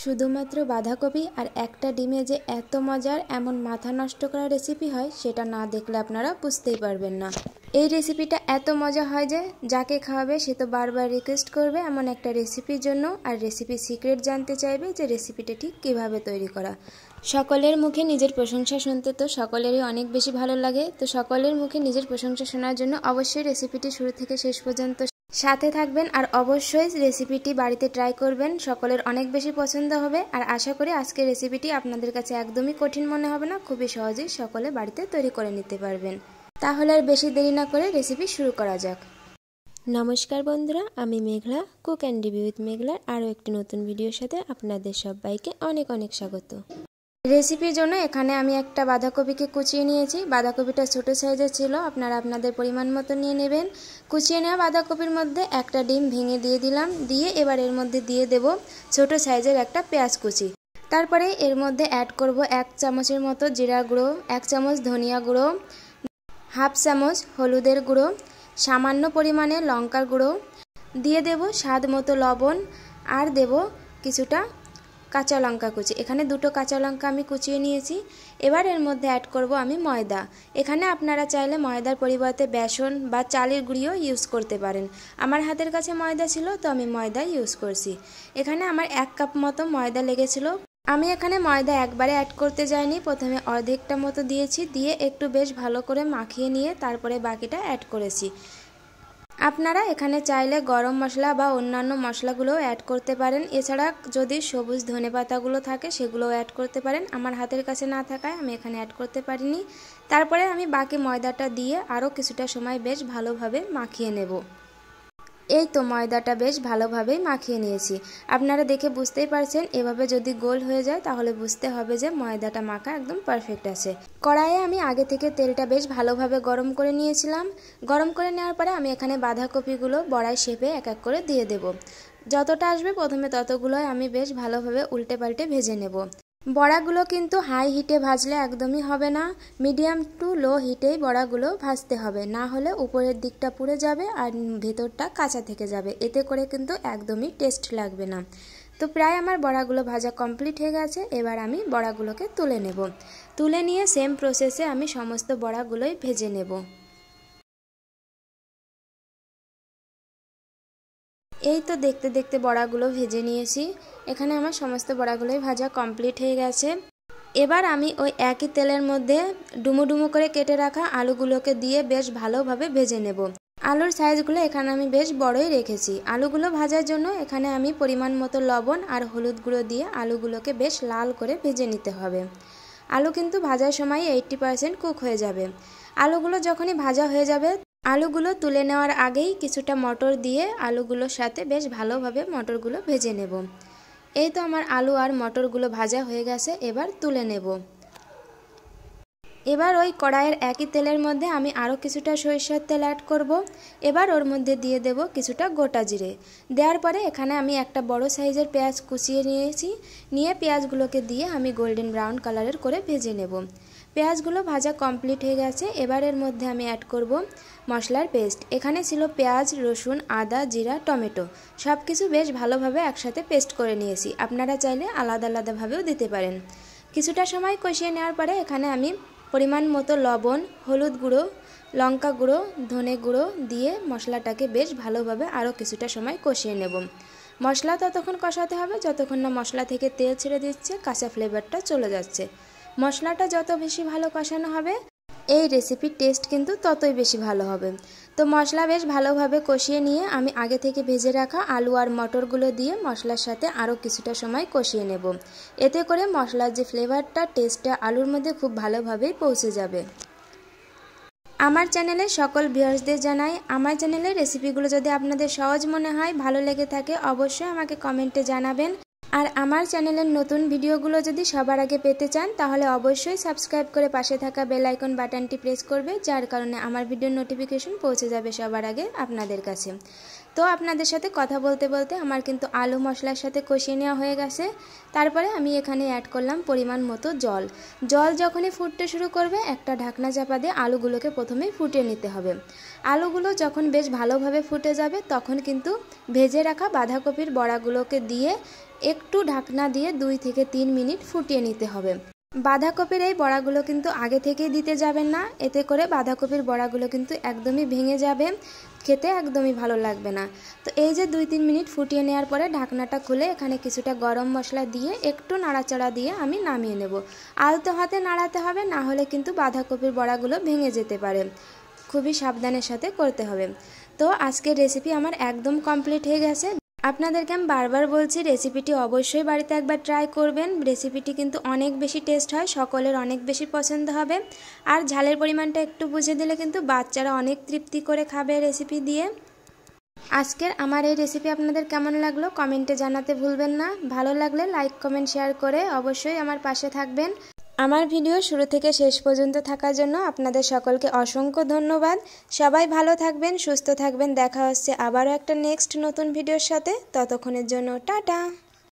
শুধুমাত্র বাঁধাকপি আর একটা ডিমে যে এত মজার এমন মাথা নষ্ট করা রেসিপি হয় সেটা না দেখলে আপনারা বুঝতেই পারবেন না। এই রেসিপিটা এত মজা হয় যে যাকে খাওয়াবে সে তো বারবার রিকোয়েস্ট করবে এমন একটা রেসিপির জন্য, আর রেসিপির সিক্রেট জানতে চাইবে যে রেসিপিটা ঠিক কিভাবে তৈরি করা। সকলের মুখে নিজের প্রশংসা শুনতে তো সকলেরই অনেক বেশি ভালো লাগে। তো সকলের মুখে নিজের প্রশংসা শোনার জন্য অবশ্যই রেসিপিটি শুরু থেকে শেষ পর্যন্ত সাথে থাকবেন আর অবশ্যই রেসিপিটি বাড়িতে ট্রাই করবেন। সকলের অনেক বেশি পছন্দ হবে আর আশা করি আজকের রেসিপিটি আপনাদের কাছে একদমই কঠিন মনে হবে না, খুবই সহজেই সকলে বাড়িতে তৈরি করে নিতে পারবেন। তাহলে আর বেশি দেরি না করে রেসিপি শুরু করা যাক। নমস্কার বন্ধুরা, আমি মেঘলা, কুক অ্যান্ড রিভিউ উইথ মেঘলার আরও একটি নতুন ভিডিওর সাথে আপনাদের সবাইকে অনেক অনেক স্বাগত। রেসিপির জন্য এখানে আমি একটা বাঁধাকপিকে কুচিয়ে নিয়েছি। বাঁধাকপিটা ছোট সাইজের ছিল, আপনারা আপনাদের পরিমাণ মতো নিয়ে নেবেন। কুচিয়ে নেওয়া বাঁধাকপির মধ্যে একটা ডিম ভেঙে দিয়ে দিলাম, দিয়ে এবার এর মধ্যে দিয়ে দেব ছোট সাইজের একটা পেঁয়াজ কুচি। তারপরে এর মধ্যে অ্যাড করব 1 চামচের মতো জিরা গুঁড়ো, 1 চামচ ধনিয়া গুঁড়ো, হাফ চামচ হলুদের গুঁড়ো, সামান্য পরিমাণে লঙ্কার গুঁড়ো, দিয়ে দেব স্বাদ মতো লবণ, আর দেব কিছুটা কাঁচা লঙ্কা কুচি। এখানে 2টো কাঁচা লঙ্কা আমি কুচিয়ে নিয়েছি। এবার এর মধ্যে অ্যাড করব আমি ময়দা। এখানে আপনারা চাইলে ময়দার পরিবর্তে বেসন বা চালের গুঁড়িও ইউজ করতে পারেন। আমার হাতের কাছে ময়দা ছিল তো আমি ময়দা ইউজ করছি। এখানে আমার 1 কাপ মতো ময়দা লেগেছিল। আমি এখানে ময়দা একবারে অ্যাড করতে যাইনি, প্রথমে অর্ধেকটা মতো দিয়েছি, দিয়ে একটু বেশ ভালো করে মাখিয়ে নিয়ে তারপরে বাকিটা অ্যাড করেছি। আপনারা এখানে চাইলে গরম মশলা বা অন্যান্য মশলাগুলোও অ্যাড করতে পারেন। এছাড়া যদি সবুজ ধনেপাতাগুলো থাকে সেগুলোও অ্যাড করতে পারেন। আমার হাতের কাছে না থাকায় আমি এখানে অ্যাড করতে পারিনি। তারপরে আমি বাকি ময়দাটা দিয়ে আরও কিছুটা সময় বেশ ভালোভাবে মাখিয়ে নেব। এই তো ময়দাটা বেশ ভালোভাবেই মাখিয়ে নিয়েছি। আপনারা দেখে বুঝতেই পারছেন, এভাবে যদি গোল হয়ে যায় তাহলে বুঝতে হবে যে ময়দাটা মাখা একদম পারফেক্ট আছে। কড়াইয়ে আমি আগে থেকে তেলটা বেশ ভালোভাবে গরম করে নিয়েছিলাম। গরম করে নেওয়ার পরে আমি এখানে বাঁধাকপিগুলো বড়াই শেপে এক এক করে দিয়ে দেব। যতটা আসবে প্রথমে ততগুলোই আমি বেশ ভালোভাবে উল্টে পাল্টে ভেজে নেব। বড়াগুলো কিন্তু হাই হিটে ভাজলে একদমই হবে না, মিডিয়াম টু লো হিটেই বড়াগুলো ভাজতে হবে, না হলে উপরের দিকটা পুড়ে যাবে আর ভেতরটা কাঁচা থেকে যাবে, এতে করে কিন্তু একদমই টেস্ট লাগবে না। তো প্রায় আমার বড়াগুলো ভাজা কমপ্লিট হয়ে গেছে। এবার আমি বড়াগুলোকে তুলে নেব। তুলে নিয়ে সেম প্রসেসে আমি সমস্ত বড়াগুলোই ভেজে নেব। এই তো দেখতে দেখতে বড়াগুলো ভেজে নিয়েছি। এখানে আমার সমস্ত বড়াগুলোই ভাজা কমপ্লিট হয়ে গেছে। এবার আমি ওই একই তেলের মধ্যে ডুমো ডুমো করে কেটে রাখা আলুগুলোকে দিয়ে বেশ ভালোভাবে ভেজে নেব। আলুর সাইজগুলো এখানে আমি বেশ বড়ই রেখেছি। আলুগুলো ভাজার জন্য এখানে আমি পরিমাণ মতো লবণ আর হলুদ গুঁড়ো দিয়ে আলুগুলোকে বেশ লাল করে ভেজে নিতে হবে। আলু কিন্তু ভাজার সময় 80% কুক হয়ে যাবে। আলুগুলো যখনই ভাজা হয়ে যাবে, আলুগুলো তুলে নেওয়ার আগেই কিছুটা মটর দিয়ে আলুগুলোর সাথে বেশ ভালোভাবে মটরগুলো ভেজে নেব। এই তো আমার আলু আর মটরগুলো ভাজা হয়ে গেছে, এবার তুলে নেব। এবার ওই কড়াইয়ের একই তেলের মধ্যে আমি আরও কিছুটা সরিষার তেল অ্যাড করব। এবার ওর মধ্যে দিয়ে দেব কিছুটা গোটা জিরে। দেওয়ার পরে এখানে আমি একটা বড় সাইজের পেঁয়াজ কুচিয়ে নিয়েছি। নিয়ে পেঁয়াজগুলোকে দিয়ে আমি গোল্ডেন ব্রাউন কালারের করে ভেজে নেব। পেঁয়াজগুলো ভাজা কমপ্লিট হয়ে গেছে। এবার এর মধ্যে আমি অ্যাড করব মশলার পেস্ট। এখানে ছিল পেঁয়াজ, রসুন, আদা, জিরা, টমেটো, সব কিছু বেশ ভালোভাবে একসাথে পেস্ট করে নিয়েছি। আপনারা চাইলে আলাদা আলাদাভাবেও দিতে পারেন। কিছুটা সময় কষিয়ে নেওয়ার পরে এখানে আমি পরিমাণ মতো লবণ, হলুদ গুঁড়ো, লঙ্কা গুঁড়ো, ধনে গুঁড়ো দিয়ে মশলাটাকে বেশ ভালোভাবে আরও কিছুটা সময় কষিয়ে নেব। মশলা ততক্ষণ কষাতে হবে যতক্ষণ না মশলা থেকে তেল ছেড়ে দিচ্ছে, কাঁচা ফ্লেভারটা চলে যাচ্ছে। মশলাটা যত বেশি ভালো কষানো হবে এই রেসিপির টেস্ট কিন্তু ততই বেশি ভালো হবে। তো মশলা বেশ ভালোভাবে কষিয়ে নিয়ে আমি আগে থেকে ভেজে রাখা আলু আর মটরগুলো দিয়ে মশলার সাথে আরও কিছুটা সময় কষিয়ে নেব। এতে করে মশলার যে ফ্লেভারটা, টেস্টটা আলুর মধ্যে খুব ভালোভাবেই পৌঁছে যাবে। আমার চ্যানেলে সকল ভিউয়ার্সদের জানাই, আমার চ্যানেলের রেসিপিগুলো যদি আপনাদের সহজ মনে হয়, ভালো লেগে থাকে, অবশ্যই আমাকে কমেন্টে জানাবেন। আর আমার চ্যানেলের নতুন ভিডিওগুলো যদি সবার আগে পেতে চান তাহলে অবশ্যই সাবস্ক্রাইব করে পাশে থাকা বেল আইকন বাটনটি প্রেস করবে, যার কারণে আমার ভিডিওর নোটিফিকেশন পৌঁছে যাবে সবার আগে আপনাদের কাছে। তো আপনাদের সাথে কথা বলতে বলতে আমার কিন্তু আলু মশলার সাথে কষিয়ে নেওয়া হয়ে গেছে। তারপরে আমি এখানে অ্যাড করলাম পরিমাণ মতো জল। জল যখনই ফুটতে শুরু করবে একটা ঢাকনা চাপা দিয়ে আলুগুলোকে প্রথমেই ফুটিয়ে নিতে হবে। আলুগুলো যখন বেশ ভালোভাবে ফুটে যাবে তখন কিন্তু ভেজে রাখা বাঁধাকপির বড়াগুলোকে দিয়ে একটু ঢাকনা দিয়ে 2 থেকে 3 মিনিট ফুটিয়ে নিতে হবে। বাঁধাকপির এই বড়াগুলো কিন্তু আগে থেকেই দিতে যাবেন না, এতে করে বাঁধাকপির বড়াগুলো কিন্তু একদমই ভেঙে যাবে, খেতে একদমই ভালো লাগবে না। তো এই যে 2-3 মিনিট ফুটিয়ে নেওয়ার পরে ঢাকনাটা খুলে এখানে কিছুটা গরম মশলা দিয়ে একটু নাড়াচাড়া দিয়ে আমি নামিয়ে নেব। আলতো হাতে নাড়াতে হবে, না হলে কিন্তু বাঁধাকপির বড়াগুলো ভেঙে যেতে পারে। খুবই সাবধানের সাথে করতে হবে। তো আজকের রেসিপি আমার একদম কমপ্লিট হয়ে গেছে। আপনাদেরকে আমি বারবার বলছি রেসিপিটি অবশ্যই বাড়িতে একবার ট্রাই করবেন। রেসিপিটি কিন্তু অনেক বেশি টেস্ট হয়, সকলের অনেক বেশি পছন্দ হবে। আর ঝালের পরিমাণটা একটু বুঝে দিলে কিন্তু বাচ্চারা অনেক তৃপ্তি করে খাবে রেসিপি দিয়ে। আজকের আমার এই রেসিপি আপনাদের কেমন লাগলো কমেন্টে জানাতে ভুলবেন না। ভালো লাগলে লাইক কমেন্ট শেয়ার করে অবশ্যই আমার পাশে থাকবেন। আমার ভিডিও শুরু থেকে শেষ পর্যন্ত থাকার জন্য আপনাদের সকলকে অসংখ্য ধন্যবাদ। সবাই ভালো থাকবেন, সুস্থ থাকবেন। দেখা হচ্ছে আবারও একটা নেক্সট নতুন ভিডিওর সাথে। ততক্ষণের জন্য টাটা।